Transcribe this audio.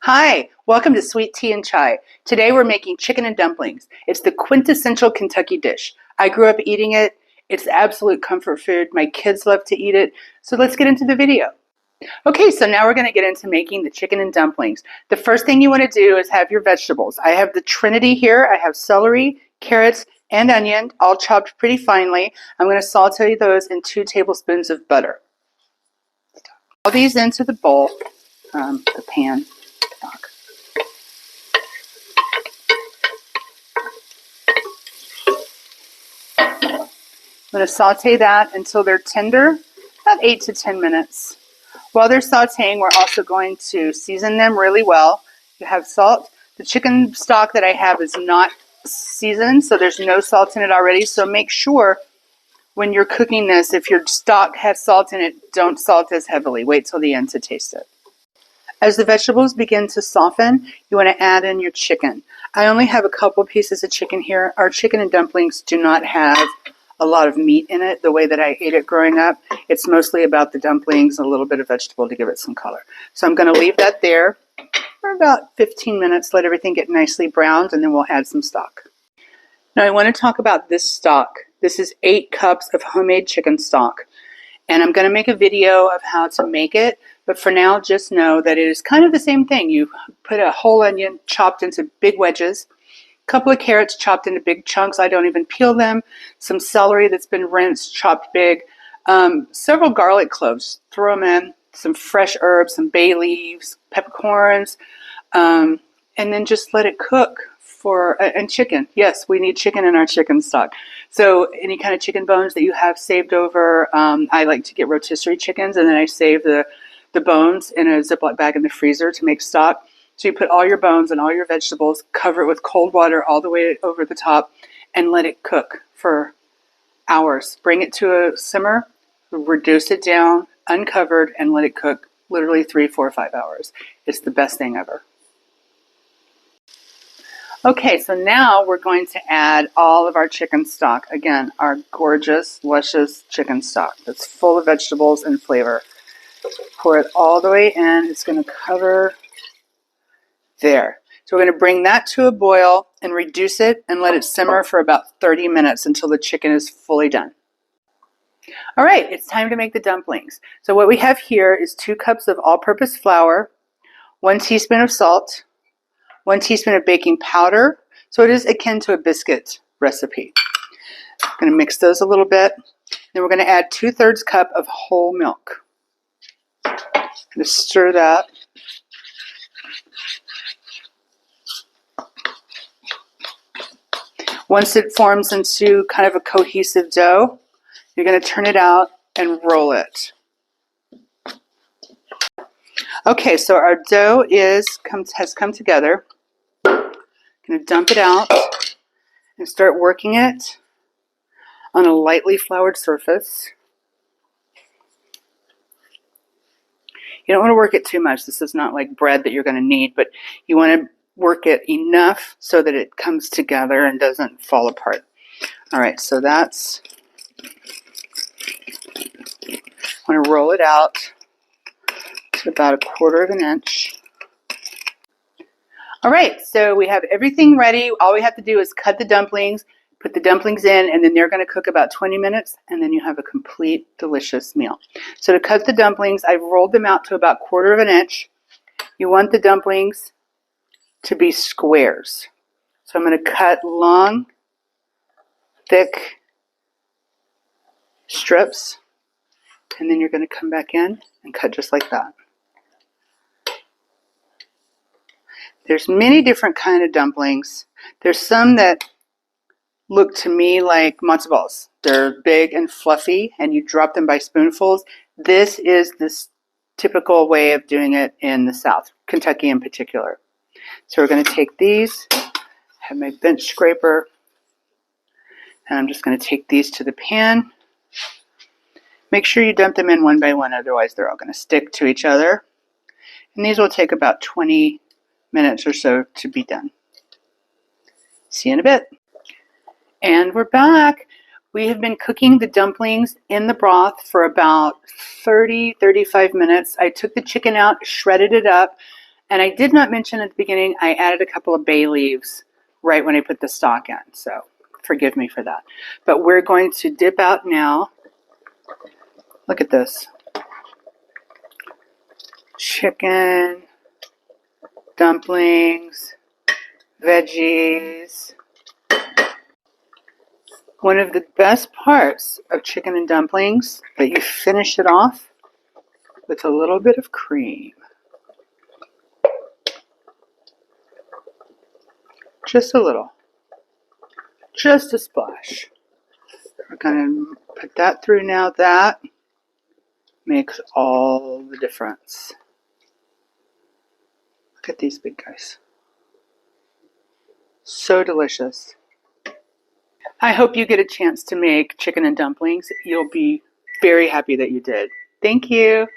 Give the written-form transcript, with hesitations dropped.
Hi, welcome to Sweet Tea and Chai. Today we're making chicken and dumplings. It's the quintessential Kentucky dish. I grew up eating it. It's absolute comfort food. My kids love to eat it. So let's get into the video. Okay, so now we're going to get into making the chicken and dumplings. The first thing you want to do is have your vegetables. I have the Trinity here. I have celery, carrots, and onion, all chopped pretty finely. I'm going to saute those in 2 tablespoons of butter. All these into the bowl, the pan. Stock. I'm going to saute that until they're tender, about 8 to 10 minutes. While they're sauteing, we're also going to season them really well. You have salt. The chicken stock that I have is not seasoned, so there's no salt in it already. So make sure when you're cooking this, if your stock has salt in it, don't salt as heavily. Wait till the end to taste it. As the vegetables begin to soften, you want to add in your chicken. I only have a couple pieces of chicken here. Our chicken and dumplings do not have a lot of meat in it the way that I ate it growing up. It's mostly about the dumplings and a little bit of vegetable to give it some color. So I'm going to leave that there for about 15 minutes, let everything get nicely browned, and then we'll add some stock. Now I want to talk about this stock. This is 8 cups of homemade chicken stock. And I'm going to make a video of how to make it, but for now, just know that it is kind of the same thing. You put a whole onion chopped into big wedges, a couple of carrots chopped into big chunks. I don't even peel them. Some celery that's been rinsed, chopped big. Several garlic cloves. Throw them in. Some fresh herbs, some bay leaves, peppercorns, and then just let it cook. And chicken. Yes, we need chicken in our chicken stock. So any kind of chicken bones that you have saved over, I like to get rotisserie chickens, and then I save the bones in a Ziploc bag in the freezer to make stock. So you put all your bones and all your vegetables, cover it with cold water all the way over the top, and let it cook for hours. Bring it to a simmer, reduce it down, uncovered, and let it cook literally 3, 4, 5 hours. It's the best thing ever. Okay, so now we're going to add all of our chicken stock. Again, our gorgeous, luscious chicken stock that's full of vegetables and flavor. Pour it all the way in. It's going to cover there. So we're going to bring that to a boil and reduce it and let it simmer for about 30 minutes until the chicken is fully done. All right, it's time to make the dumplings. So what we have here is 2 cups of all-purpose flour, 1 teaspoon of salt, 1 teaspoon of baking powder, so it is akin to a biscuit recipe. I'm going to mix those a little bit. Then we're going to add 2/3 cup of whole milk. I'm going to stir that. Once it forms into kind of a cohesive dough, you're going to turn it out and roll it. Okay, so our dough has come together. I'm going to dump it out and start working it on a lightly floured surface. You don't want to work it too much. This is not like bread that you're going to knead, but you want to work it enough so that it comes together and doesn't fall apart. All right, so that's, I want to roll it out to about 1/4 inch. All right, so we have everything ready. All we have to do is cut the dumplings, put the dumplings in, and then they're going to cook about 20 minutes, and then you have a complete delicious meal. So to cut the dumplings, I've rolled them out to about 1/4 inch. You want the dumplings to be squares. So I'm going to cut long, thick strips, and then you're going to come back in and cut just like that. There's many different kind of dumplings. There's some that look to me like matzo balls. They're big and fluffy, and you drop them by spoonfuls. This is this typical way of doing it in the South, Kentucky in particular. So we're going to take these, have my bench scraper, and I'm just going to take these to the pan. Make sure you dump them in one by one, otherwise they're all going to stick to each other. And these will take about 20 minutes or so to be done. See you in a bit. And we're back. We have been cooking the dumplings in the broth for about 30-35 minutes. I took the chicken out, shredded it up, And I did not mention at the beginning, I added a couple of bay leaves right when I put the stock in. So forgive me for that. But we're going to dip out now. Look at this. Chicken, dumplings, veggies. One of the best parts of chicken and dumplings, that you finish it off with a little bit of cream. Just a little. Just a splash. We're going to put that through now. That makes all the difference. Look at these big guys. So delicious. I hope you get a chance to make chicken and dumplings. You'll be very happy that you did. Thank you.